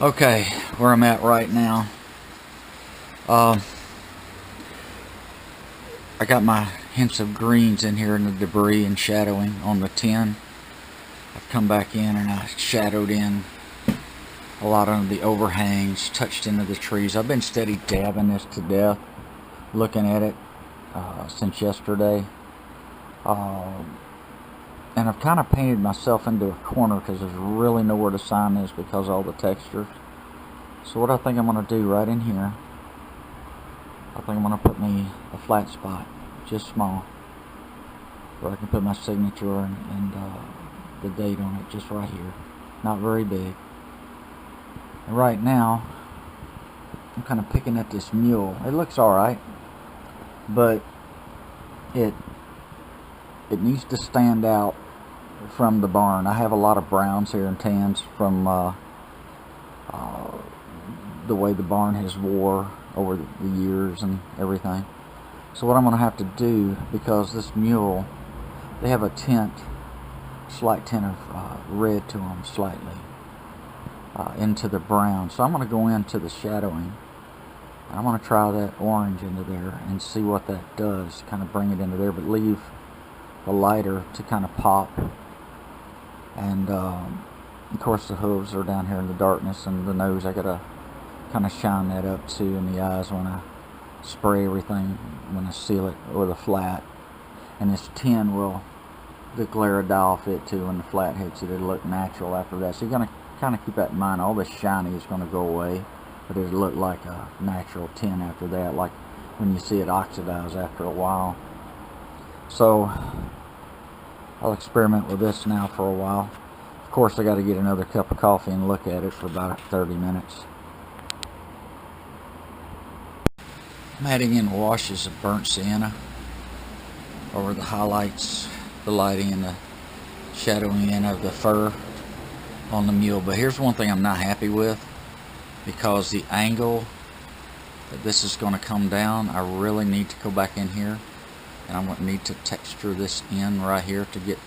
Okay, where I'm at right now. I got my hints of greens in here in the debris and shadowing on the tin. I've come back in and I shadowed in a lot of the overhangs, touched into the trees. I've been steady dabbing this to death, looking at it since yesterday. And I've kind of painted myself into a corner because there's really nowhere to sign this because of all the textures. So what I think I'm going to do right in here, I think I'm going to put me a flat spot, just small, where I can put my signature and the date on it, just right here. Not very big. And right now, I'm kind of picking at this mule. It looks alright, but it needs to stand out from the barn. I have a lot of browns here and tans from the way the barn has wore over the years and everything. So what I'm going to have to do, because this mule, they have a tint, slight tint of red to them slightly into the brown. So I'm going to go into the shadowing. I'm going to try that orange into there and see what that does, kind of bring it into there, but leave the lighter to kind of pop. And of course the hooves are down here in the darkness, and the nose I got to kind of shine that up too, in the eyes when I spray everything, when I seal it with a flat. And this tin will, the glare will die off it too when the flat hits it. It'll look natural after that. So you're going to kind of keep that in mind. All the shiny is going to go away, but it'll look like a natural tin after that, like when you see it oxidize after a while. So I'll experiment with this now for a while. Of course I got to get another cup of coffee and look at it for about 30 minutes. I'm adding in washes of burnt sienna over the highlights, the lighting, and the shadowing in of the fur on the mule. But here's one thing I'm not happy with, because the angle that this is going to come down, I really need to go back in here and I'm going to need to texture this in right here to get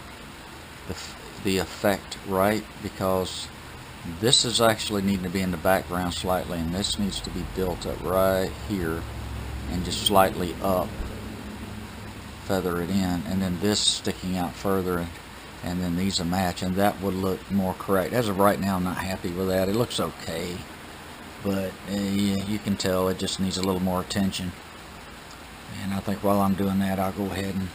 the effect right, because this is actually needing to be in the background slightly, and this needs to be built up right here and just slightly up, feather it in, and then this sticking out further, and then these a match, and that would look more correct. As of right now, I'm not happy with that. It looks okay, but yeah, you can tell it just needs a little more attention. And I think while I'm doing that, I'll go ahead and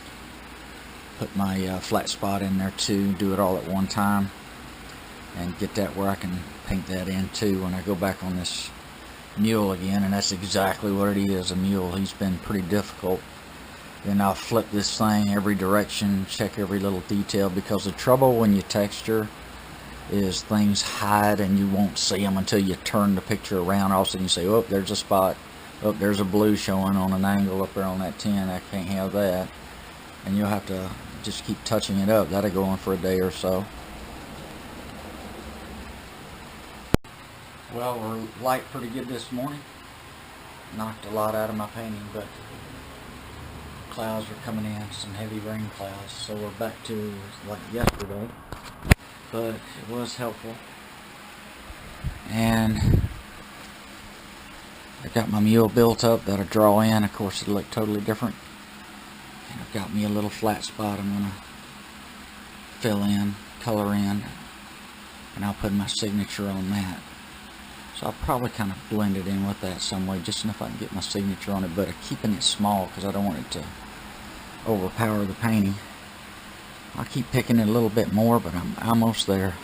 put my flat spot in there too, do it all at one time, and get that where I can paint that in too when I go back on this mule again. And that's exactly what it is, a mule. He's been pretty difficult. Then I'll flip this thing every direction, check every little detail, because the trouble when you texture is things hide and you won't see them until you turn the picture around. All of a sudden you say, oh, there's a spot, oh, there's a blue showing on an angle up there on that tin, I can't have that. And you'll have to just keep touching it up. That'll go on for a day or so. Well, we're light pretty good this morning. Knocked a lot out of my painting, but clouds are coming in, some heavy rain clouds, so we're back to like yesterday, but it was helpful. And I got my mule built up, that'll draw in. Of course it'll look totally different. And I've got me a little flat spot I'm going to fill in, color in, and I'll put my signature on that. So I'll probably kind of blend it in with that some way, just enough I can get my signature on it, but keeping it small because I don't want it to overpower the painting. I'll keep picking it a little bit more, but I'm almost there.